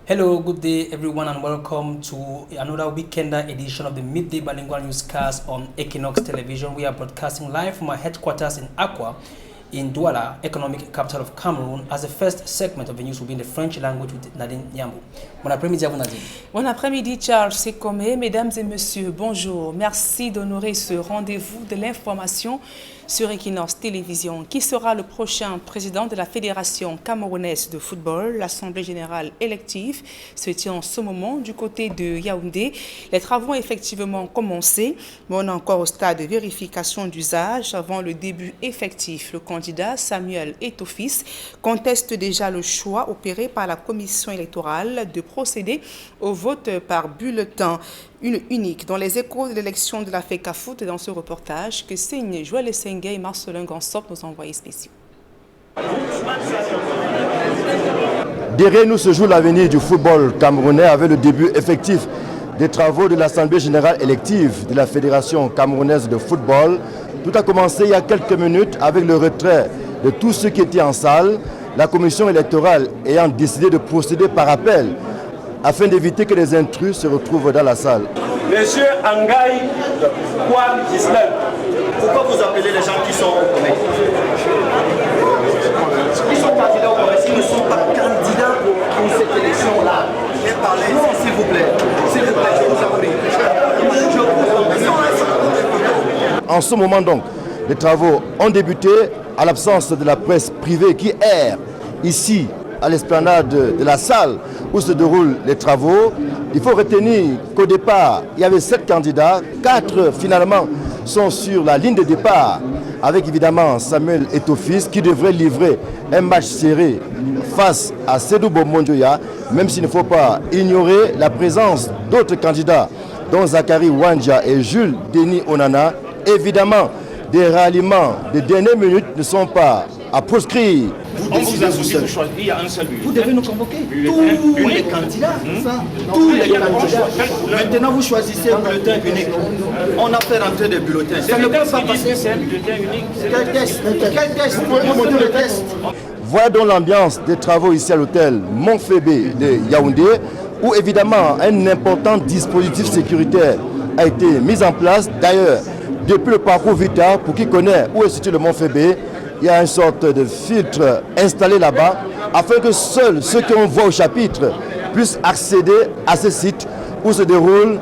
Hello, good day everyone and welcome to another weekender edition of the Midday Bilingual Newscast on Equinox Television. We are broadcasting live from our headquarters in Accra, in Douala, economic capital of Cameroon, as the first segment of the news will be in the French language with Nadine Nyambo. Bon après-midi à vous, Nadine. Bon après-midi, Charles Sekomé. Mesdames et messieurs, bonjour. Merci d'honorer ce rendez-vous de l'information sur Equinox Télévision. Qui sera le prochain président de la Fédération camerounaise de football? L'Assemblée générale élective se tient en ce moment du côté de Yaoundé. Les travaux ont effectivement commencé, mais on est encore au stade de vérification d'usage avant le début effectif. Le candidat Samuel Eto'o-Fils conteste déjà le choix opéré par la commission électorale de procéder au vote par bulletin unique. Dans les échos de l'élection de la FECAFOOT et dans ce reportage que signent Joël Essengue et Marcelin Gansop, nos envoyés spéciaux. Derrière nous se joue l'avenir du football camerounais avec le début effectif des travaux de l'Assemblée générale élective de la Fédération camerounaise de football. Tout a commencé il y a quelques minutes avec le retrait de tous ceux qui étaient en salle, la commission électorale ayant décidé de procéder par appel afin d'éviter que les intrus se retrouvent dans la salle. Monsieur Angaï Kouam Islam, pourquoi vous appelez les gens qui sont au Comé? Ils sont candidats au Comé, ils ne sont pas candidats pour cette élection-là. Parlez, s'il vous plaît. S'il vous plaît, je vous en prie. En ce moment donc, les travaux ont débuté à l'absence de la presse privée qui erre ici à l'esplanade de la salle où se déroulent les travaux. Il faut retenir qu'au départ, il y avait 7 candidats, 4 finalement sont sur la ligne de départ, avec évidemment Samuel Eto'o-Fils qui devrait livrer un match serré face à Sédou Bomondjoya, même s'il ne faut pas ignorer la présence d'autres candidats, dont Zachary Wandja et Jules Denis Onana. Évidemment, des ralliements de dernière minute ne sont pas à proscrire. On vous a soumis de choisir, il y a un seul bulletin. Vous devez nous convoquer. Tous les candidats. Tous les candidats. Maintenant, vous choisissez un bulletin unique. On a fait rentrer des bulletins. Ça ne peut pas passer. C'est un bulletin unique. Quel test? Quel test? Vous pouvez nous montrer le test? Voilà donc l'ambiance des travaux ici à l'hôtel Montfébé de Yaoundé, où évidemment un important dispositif sécuritaire a été mis en place. D'ailleurs, depuis le parcours Vita, pour qui connaît où est situé le Montfébé, il y a une sorte de filtre installé là-bas afin que seuls ceux qui ont voix au chapitre puissent accéder à ce site où se déroulent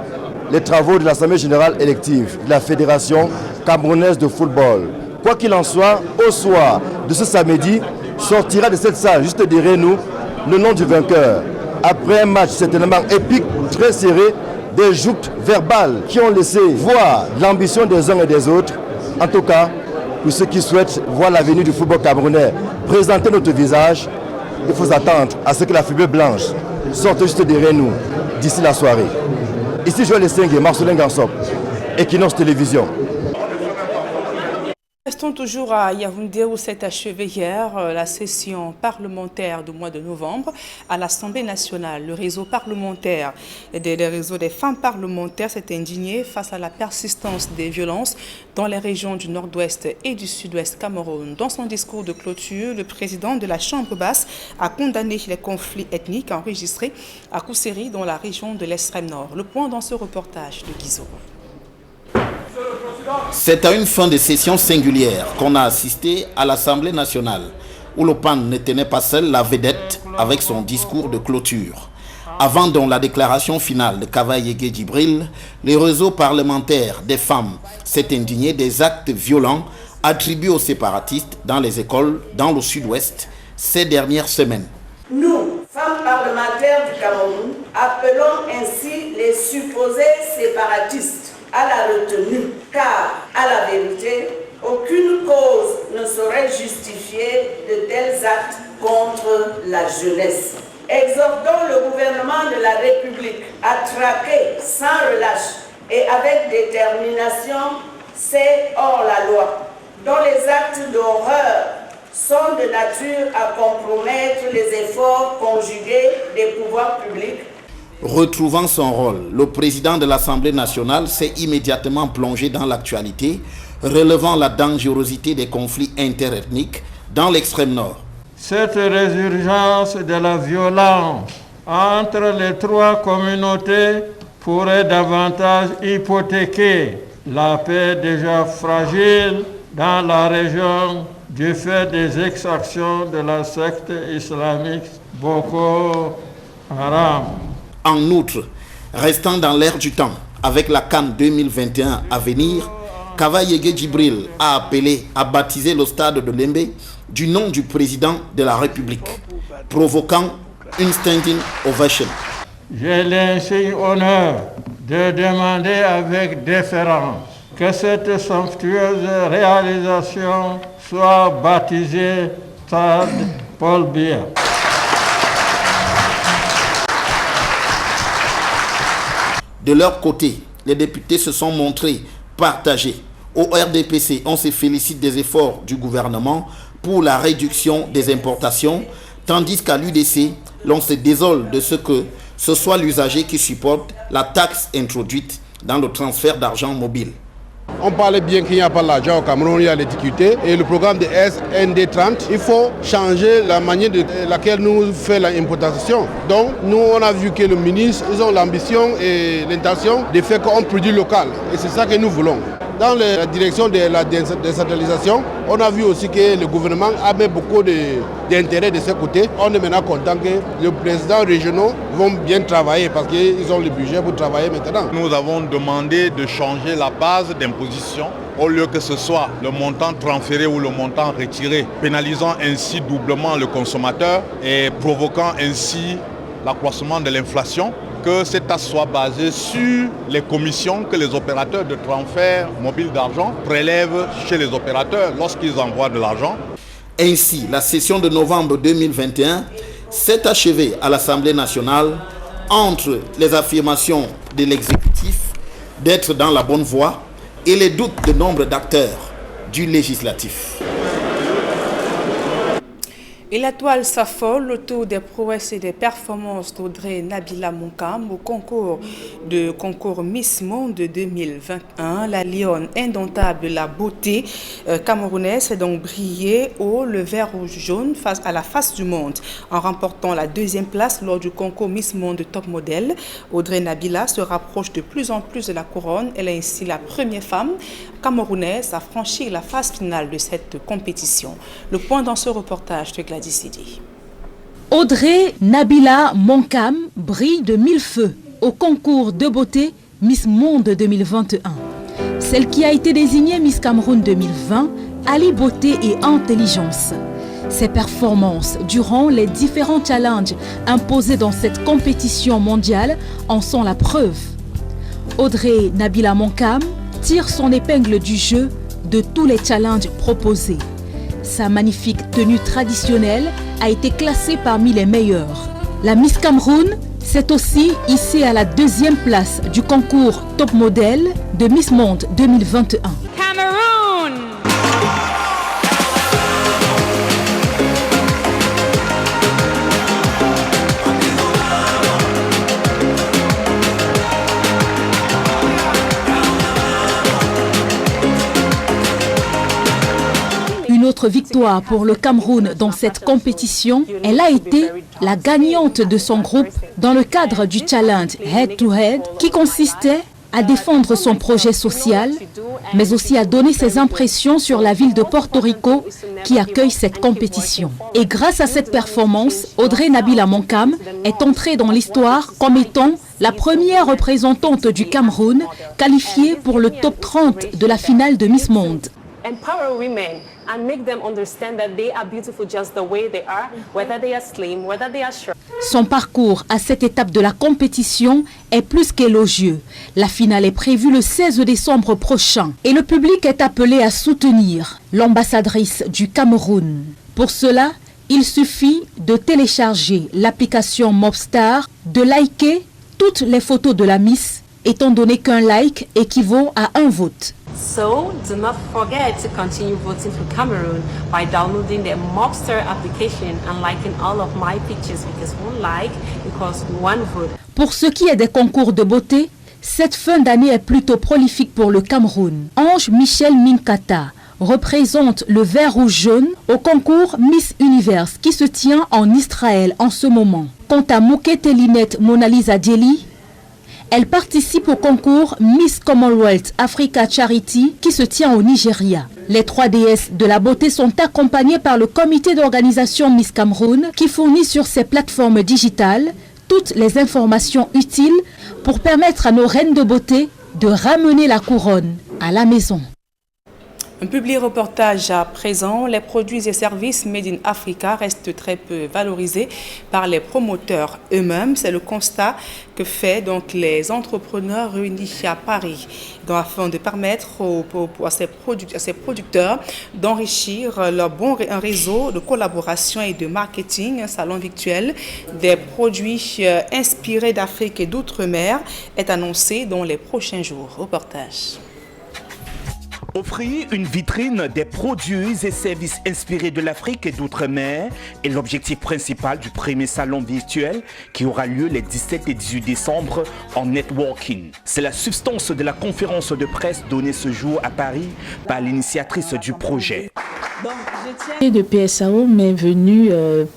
les travaux de l'Assemblée générale élective de la Fédération camerounaise de football. Quoi qu'il en soit, au soir de ce samedi, sortira de cette salle juste derrière nous le nom du vainqueur. Après un match certainement épique, très serré, des joutes verbales qui ont laissé voir l'ambition des uns et des autres. En tout cas, pour ceux qui souhaitent voir l'avenir du football camerounais présenter notre visage, il faut attendre à ce que la fumée blanche sorte juste derrière nous d'ici la soirée. Ici Joël Essengue et Marcelin Gansop, Equinox Télévision. Restons toujours à Yaoundé où s'est achevée hier la session parlementaire du mois de novembre à l'Assemblée nationale. Le réseau parlementaire et le réseau des femmes parlementaires s'est indigné face à la persistance des violences dans les régions du nord-ouest et du sud-ouest Cameroun. Dans son discours de clôture, le président de la Chambre basse a condamné les conflits ethniques enregistrés à Kousséri dans la région de l'extrême nord. Le point dans ce reportage de Guizot. C'est à une fin de session singulière qu'on a assisté à l'Assemblée nationale, où le PAN ne tenait pas seul la vedette avec son discours de clôture. Avant donc la déclaration finale de Kavaïege Djibril, le réseau parlementaire des femmes s'est indigné des actes violents attribués aux séparatistes dans les écoles dans le sud-ouest ces dernières semaines. Nous, femmes parlementaires du Cameroun, appelons ainsi les supposés séparatistes à la retenue, car, à la vérité, aucune cause ne saurait justifier de tels actes contre la jeunesse. Exhortons le gouvernement de la République à traquer sans relâche et avec détermination ces hors-la-loi, dont les actes d'horreur sont de nature à compromettre les efforts conjugués des pouvoirs publics. Retrouvant son rôle, le président de l'Assemblée nationale s'est immédiatement plongé dans l'actualité, relevant la dangerosité des conflits interethniques dans l'extrême nord. Cette résurgence de la violence entre les trois communautés pourrait davantage hypothéquer la paix déjà fragile dans la région du fait des exactions de la secte islamique Boko Haram. En outre, restant dans l'air du temps, avec la CAN 2021 à venir, Kava Yege Djibril a appelé à baptiser le stade de Lembe du nom du président de la République, provoquant une standing ovation. J'ai l'insigne honneur de demander avec déférence que cette somptueuse réalisation soit baptisée Stade Paul Biya. De leur côté, les députés se sont montrés partagés. Au RDPC, on se félicite des efforts du gouvernement pour la réduction des importations, tandis qu'à l'UDC, l'on se désole de ce que ce soit l'usager qui supporte la taxe introduite dans le transfert d'argent mobile. On parlait bien qu'il n'y a pas l'argent au Cameroun, il y a les difficultés. Et le programme de SND30, il faut changer la manière de laquelle nous faisons l'importation. Donc, nous, on a vu que le ministre, ils ont l'ambition et l'intention de faire qu'on produit local. Et c'est ça que nous voulons. Dans la direction de la décentralisation, on a vu aussi que le gouvernement a mis beaucoup d'intérêt de ce côté. On est maintenant content que les présidents régionaux vont bien travailler parce qu'ils ont le budget pour travailler maintenant. Nous avons demandé de changer la base d'imposition au lieu que ce soit le montant transféré ou le montant retiré, pénalisant ainsi doublement le consommateur et provoquant ainsi l'accroissement de l'inflation. Que cette taxe soit basée sur les commissions que les opérateurs de transfert mobile d'argent prélèvent chez les opérateurs lorsqu'ils envoient de l'argent. Ainsi, la session de novembre 2021 s'est achevée à l'Assemblée nationale entre les affirmations de l'exécutif d'être dans la bonne voie et les doutes de nombre d'acteurs du législatif. Et la toile s'affole autour des prouesses et des performances d'Audrey Nabila Monkam au concours Miss Monde 2021. La lionne indomptable de la beauté camerounaise a donc brillé haut le vert rouge jaune face à la face du monde. En remportant la deuxième place lors du concours Miss Monde Top Model, Audrey Nabila se rapproche de plus en plus de la couronne. Elle est ainsi la première femme camerounaise à franchir la phase finale de cette compétition. Le point dans ce reportage de Gladys Sidi. Audrey Nabila Monkam brille de mille feux au concours de beauté Miss Monde 2021. Celle qui a été désignée Miss Cameroun 2020 allie beauté et intelligence. Ses performances durant les différents challenges imposés dans cette compétition mondiale en sont la preuve. Audrey Nabila Monkam tire son épingle du jeu de tous les challenges proposés. Sa magnifique tenue traditionnelle a été classée parmi les meilleures. La Miss Cameroun s'est aussi hissée à la deuxième place du concours Top Model de Miss Monde 2021. Cameroun! Une autre victoire pour le Cameroun dans cette compétition, elle a été la gagnante de son groupe dans le cadre du challenge Head to Head qui consistait à défendre son projet social, mais aussi à donner ses impressions sur la ville de Porto Rico qui accueille cette compétition. Et grâce à cette performance, Audrey Nabila Monkam est entrée dans l'histoire comme étant la première représentante du Cameroun qualifiée pour le top 30 de la finale de Miss Monde. Empower women and make them understand that they are beautiful just the way they are, whether they are slim, whether they are short. Son parcours à cette étape de la compétition est plus qu'élogieux. La finale est prévue le 16 décembre prochain et le public est appelé à soutenir l'ambassadrice du Cameroun. Pour cela, il suffit de télécharger l'application Mobstar, de liker toutes les photos de la Miss, étant donné qu'un like équivaut à un vote. So, do not forget to continue voting for Cameroon by downloading the Mobster application and liking all of my pictures because one like equals one vote. Pour ce qui est des concours de beauté, cette fin d'année est plutôt prolifique pour le Cameroun. Ange Michel Minkata, représente le vert rouge jaune au concours Miss Univers qui se tient en Israël en ce moment. Quant à Moukete Linette Mona Lisa Dieli, elle participe au concours Miss Commonwealth Africa Charity qui se tient au Nigeria. Les 3 déesses de la beauté sont accompagnées par le comité d'organisation Miss Cameroun qui fournit sur ses plateformes digitales toutes les informations utiles pour permettre à nos reines de beauté de ramener la couronne à la maison. Un public reportage à présent, les produits et services Made in Africa restent très peu valorisés par les promoteurs eux-mêmes. C'est le constat que fait donc les entrepreneurs réunis à Paris afin de permettre à ces producteurs d'enrichir leur un réseau de collaboration et de marketing. Un salon virtuel des produits inspirés d'Afrique et d'outre-mer est annoncé dans les prochains jours. Reportage. Offrir une vitrine des produits et services inspirés de l'Afrique et d'outre-mer est l'objectif principal du premier salon virtuel qui aura lieu les 17 et 18 décembre en networking. C'est la substance de la conférence de presse donnée ce jour à Paris par l'initiatrice du projet. De PSAO m'est venu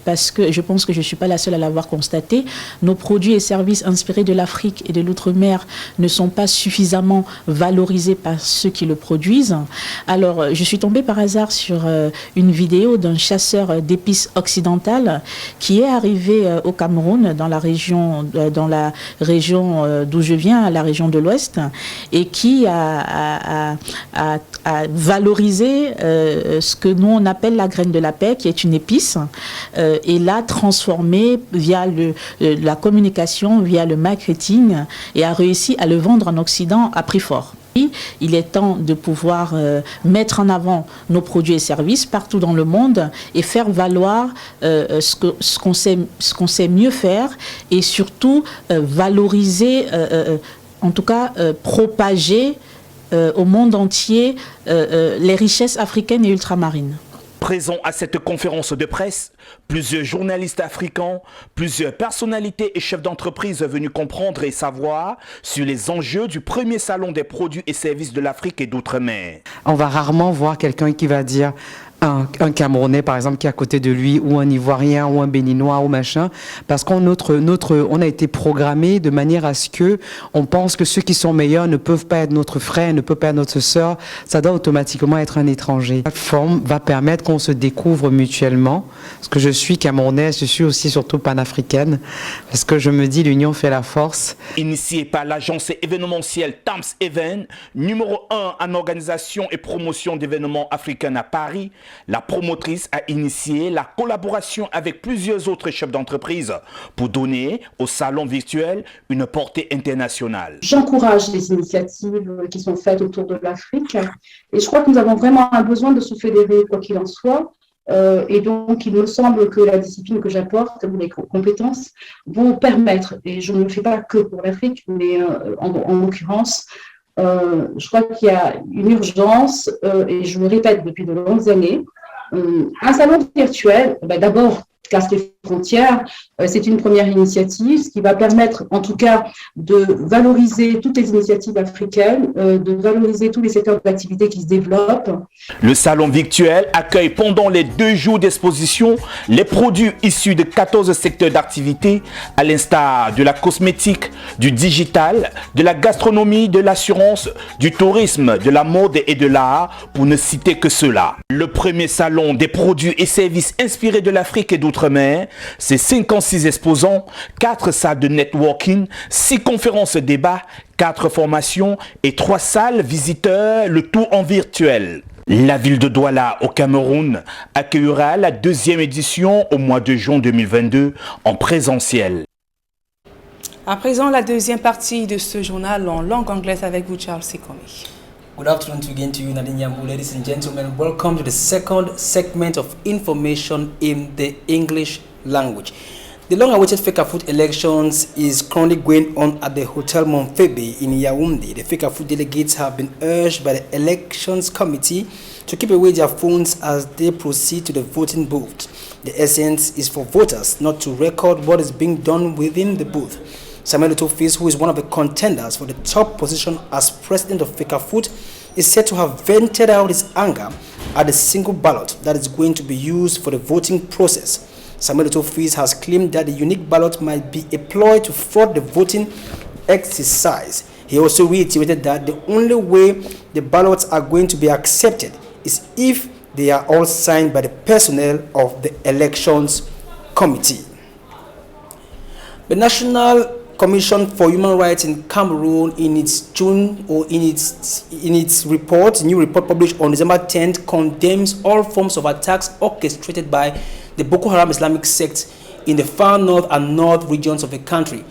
parce que je pense que je ne suis pas la seule à l'avoir constaté. Nos produits et services inspirés de l'Afrique et de l'outre-mer ne sont pas suffisamment valorisés par ceux qui le produisent. Alors, je suis tombée par hasard sur une vidéo d'un chasseur d'épices occidentales qui est arrivé au Cameroun, dans la région d'où je viens, la région de l'Ouest, et qui a valorisé ce que nous on appelle la graine de la paix, qui est une épice, et l'a transformée via la communication, via le marketing, et a réussi à le vendre en Occident à prix fort. Il est temps de pouvoir mettre en avant nos produits et services partout dans le monde et faire valoir ce qu'on sait mieux faire et surtout valoriser, en tout cas propager au monde entier les richesses africaines et ultramarines. Présents à cette conférence de presse, plusieurs journalistes africains, plusieurs personnalités et chefs d'entreprise venus comprendre et savoir sur les enjeux du premier salon des produits et services de l'Afrique et d'outre-mer. On va rarement voir quelqu'un qui va dire un Camerounais par exemple qui est à côté de lui, ou un Ivoirien ou un Béninois ou machin, parce qu'on on a été programmé de manière à ce que on pense que ceux qui sont meilleurs ne peuvent pas être notre frère, ne peuvent pas être notre sœur, ça doit automatiquement être un étranger. La plateforme va permettre qu'on se découvre mutuellement, parce que je suis camerounaise, je suis aussi surtout panafricaine, parce que je me dis l'union fait la force. Initié par l'agence événementielle Tams Event, numéro 1 en organisation et promotion d'événements africains à Paris, la promotrice a initié la collaboration avec plusieurs autres chefs d'entreprise pour donner au salon virtuel une portée internationale. J'encourage les initiatives qui sont faites autour de l'Afrique et je crois que nous avons vraiment un besoin de se fédérer quoi qu'il en soit. Et donc, il me semble que la discipline que j'apporte, ou les compétences, vont permettre, et je ne le fais pas que pour l'Afrique, mais en l'occurrence, je crois qu'il y a une urgence, et je le répète depuis de longues années, un salon virtuel, d'abord, casse les frontières, c'est une première initiative, ce qui va permettre en tout cas de valoriser toutes les initiatives africaines, de valoriser tous les secteurs d'activité qui se développent. Le salon virtuel accueille pendant les 2 jours d'exposition les produits issus de 14 secteurs d'activité, à l'instar de la cosmétique, du digital, de la gastronomie, de l'assurance, du tourisme, de la mode et de l'art, pour ne citer que cela. Le premier salon des produits et services inspirés de l'Afrique et d'outre-mer, c'est 56 exposants, 4 salles de networking, 6 conférences débats, 4 formations et 3 salles visiteurs, le tout en virtuel. La ville de Douala au Cameroun accueillera la 2e édition au mois de juin 2022 en présentiel. À présent, la deuxième partie de ce journal en langue anglaise avec vous, Charles Sikomi. Good afternoon again to you, Nadine Yambu. Ladies and gentlemen, welcome to the second segment of information in the English language. The long-awaited Fecafoot elections is currently going on at the Hotel Monfebe in Yaoundé. The Fecafoot delegates have been urged by the Elections Committee to keep away their phones as they proceed to the voting booth. The essence is for voters not to record what is being done within the booth. Samuel Tofis, who is one of the contenders for the top position as president of Fecafoot, is said to have vented out his anger at the single ballot that is going to be used for the voting process. Samuel Eto'o has claimed that the unique ballot might be a ploy to fraud the voting exercise. He also reiterated that the only way the ballots are going to be accepted is if they are all signed by the personnel of the Elections Committee. The National Commission for Human Rights in Cameroon, in its new report published on December 10th, condemns all forms of attacks orchestrated by the Boko Haram Islamic sect in the far north and north regions of the country.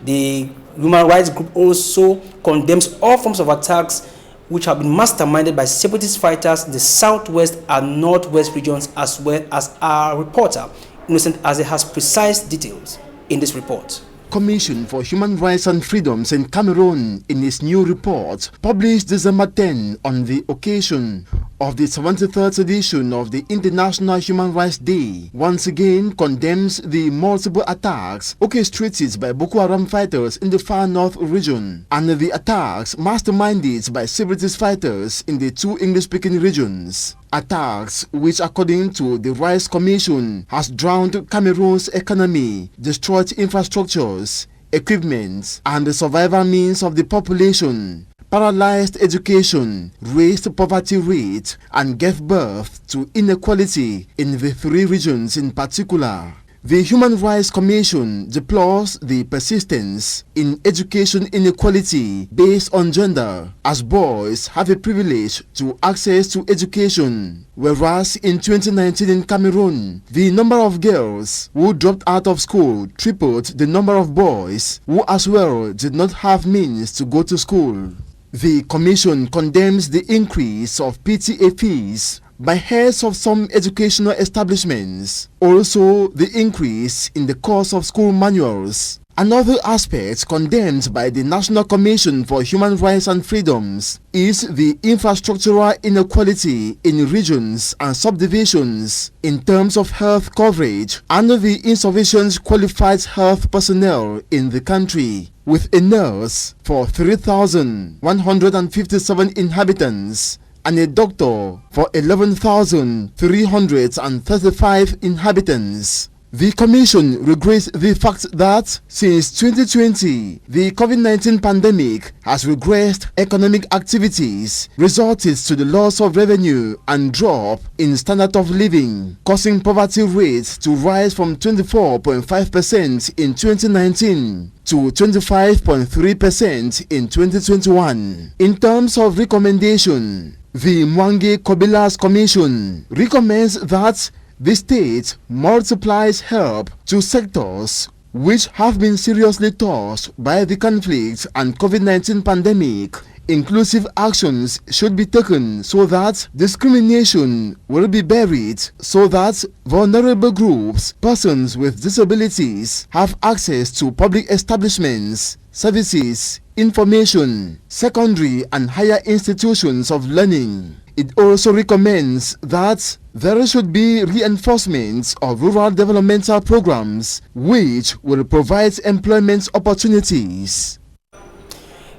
The human rights group also condemns all forms of attacks which have been masterminded by separatist fighters in the southwest and northwest regions, as well as our reporter, Innocent Aze, has precise details in this report. Commission for Human Rights and Freedoms in Cameroon, in its new report published December 10 on the occasion of the 73rd edition of the International Human Rights Day, once again condemns the multiple attacks orchestrated by Boko Haram fighters in the far north region and the attacks masterminded by separatist fighters in the two English-speaking regions. Attacks which, according to the Rights Commission, has drowned Cameroon's economy, destroyed infrastructures, equipment, and the survival means of the population, paralyzed education, raised poverty rate, and gave birth to inequality in the three regions in particular. The Human Rights Commission deplores the persistence in education inequality based on gender, as boys have a privilege to access to education, whereas in 2019 in Cameroon, the number of girls who dropped out of school tripled the number of boys who as well did not have means to go to school. The Commission condemns the increase of PTA fees by heads of some educational establishments, also the increase in the cost of school manuals. Another aspect condemned by the National Commission for Human Rights and Freedoms is the infrastructural inequality in regions and subdivisions in terms of health coverage and the insufficient qualified health personnel in the country, with a nurse for 3,157 inhabitants and a doctor for 11,335 inhabitants. The Commission regrets the fact that since 2020, the COVID-19 pandemic has regressed economic activities, resulted to the loss of revenue and drop in standard of living, causing poverty rates to rise from 24.5% in 2019 to 25.3% in 2021. In terms of recommendation, the Mwangi Kobilas Commission recommends that the state multiplies help to sectors which have been seriously touched by the conflict and COVID-19 pandemic. Inclusive actions should be taken so that discrimination will be buried, so that vulnerable groups, persons with disabilities, have access to public establishments, services, information, secondary and higher institutions of learning. It also recommends that there should be reinforcement of rural developmental programs which will provide employment opportunities.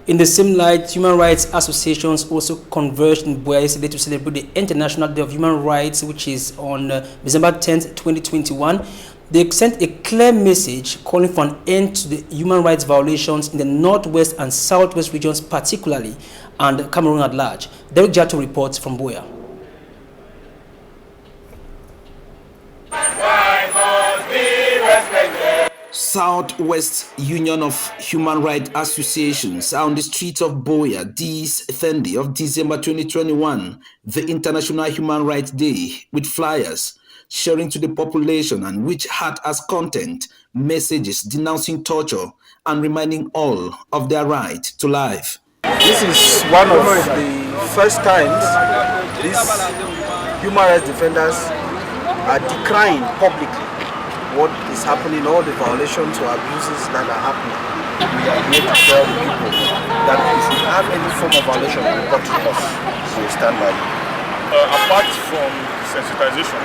In the same light, human rights associations also converged in Buea yesterday to celebrate the International Day of Human Rights, which is on December 10th, 2021. They sent a clear message calling for an end to the human rights violations in the northwest and southwest regions particularly, and Cameroon at large. Derek Jato reports from Buea. Southwest Union of Human Rights Associations are on the streets of Buea this Sunday of December 2021, the International Human Rights Day, with flyers sharing to the population and which had as content messages denouncing torture and reminding all of their right to life. This is one of the first times these human rights defenders are decrying publicly what is happening, all the violations or abuses that are happening. We are here to tell the people that if you have any form of violation, report to us. So we stand by you. Apart from sensitization,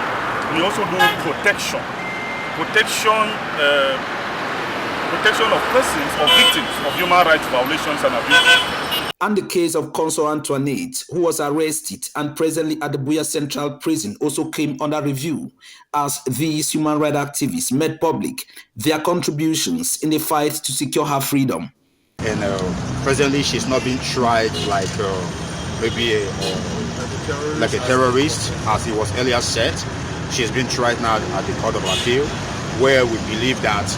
we also do protection. Protection of persons or victims of human rights violations and abuses. And the case of Consul Antoinette, who was arrested and presently at the Buea Central Prison, also came under review as these human rights activists made public their contributions in the fight to secure her freedom. And presently she's not being tried like maybe like a terrorist, as it was earlier said. She's been tried now at the Court of Appeal, where we believe that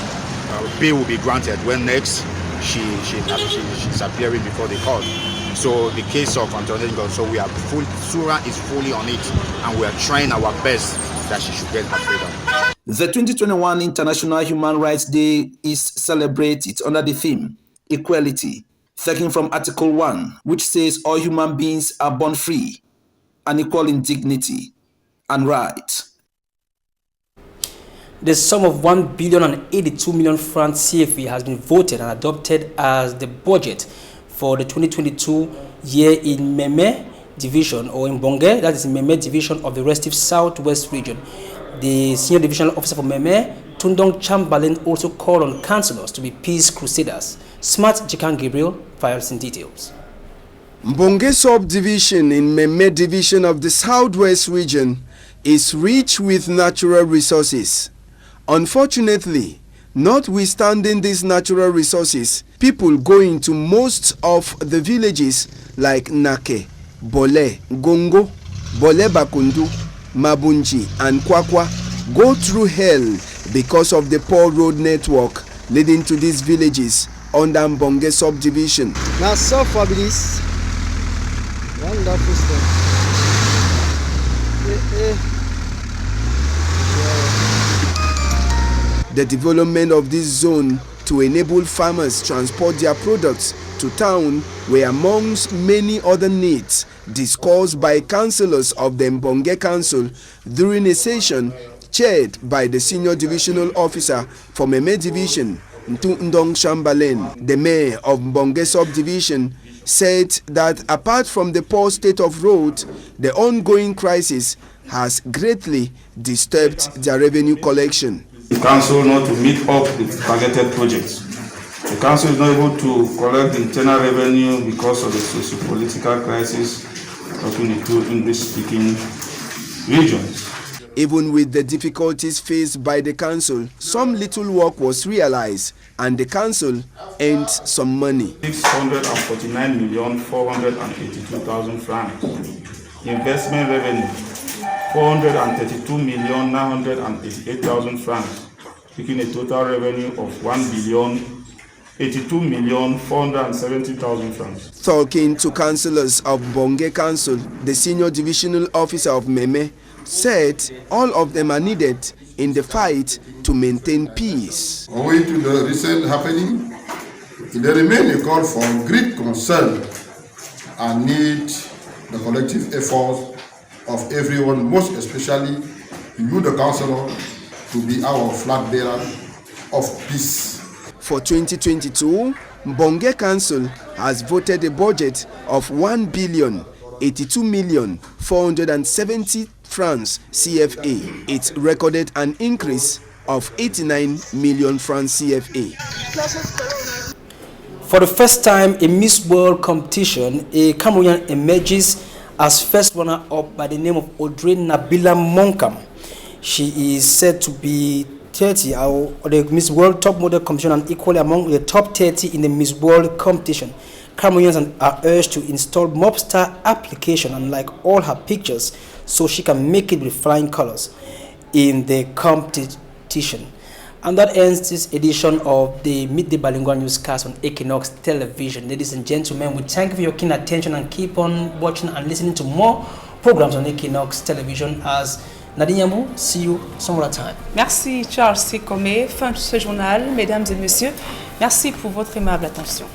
bail will be granted when next she's appearing before the court. So the case of Antoinette, so we are Sura is fully on it, and we are trying our best that she should get her freedom. The 2021 International Human Rights Day is celebrated under the theme Equality, taken from Article 1, which says all human beings are born free and equal in dignity and rights. The sum of 1,082 million francs CFA has been voted and adopted as the budget for the 2022 year in Meme Division, or in Bonge, that is in Meme Division of the Restive Southwest region. The Senior Divisional Officer for Meme, Tundong Chamberlain, also called on councillors to be peace crusaders. Smart Jikan Gabriel files in details. Mbonge Subdivision in Meme Division of the Southwest region is rich with natural resources. Unfortunately, notwithstanding these natural resources, people go into most of the villages like Nake, Bole, Gongo, Bole Bakundu, Mabunji and Kwakwa go through hell because of the poor road network leading to these villages under Mbonge Subdivision. Now so far this wonderful stuff. The development of this zone to enable farmers transport their products to town were amongst many other needs discussed by councillors of the Mbonge Council during a session chaired by the Senior Divisional Officer for Meme Division, Tundong Chamberlain. The mayor of Mbonge Subdivision said that apart from the poor state of roads, the ongoing crisis has greatly disturbed their revenue collection. The council not to meet up with targeted projects. The council is not able to collect the internal revenue because of the socio-political crisis between the two English-speaking regions. Even with the difficulties faced by the council, some little work was realized and the council earned some money. 649,482,000 francs. Investment revenue 432,988,000 francs, making a total revenue of 1,082,470,000 francs. Talking to councillors of Mbonge Council, the Senior Divisional Officer of Meme said all of them are needed in the fight to maintain peace. Owing to the recent happening, there remains a call for great concern and need the collective efforts of everyone, most especially you, the councillor, to be our flag bearer of peace. For 2022, Mbonge Council has voted a budget of 1,082,470 francs CFA. It recorded an increase of 89 million francs CFA. For the first time in Miss World competition, a Cameroonian emerges as first runner-up by the name of Audrey Nabila Monkam. She is said to be 30 or the Miss World Top Model competition and equally among the top 30 in the Miss World competition. Cameroonians are urged to install Mobstar application and like all her pictures so she can make it with flying colors in the competition. And that ends this edition of the Midday Bilingual Newscast on Equinox Television. Ladies and gentlemen, we thank you for your keen attention and keep on watching and listening to more programs on Equinox Television. As Nadine Yambou, see you some other time. Merci Charles Sikome. Fin de ce journal, mesdames et messieurs. Merci pour votre aimable attention.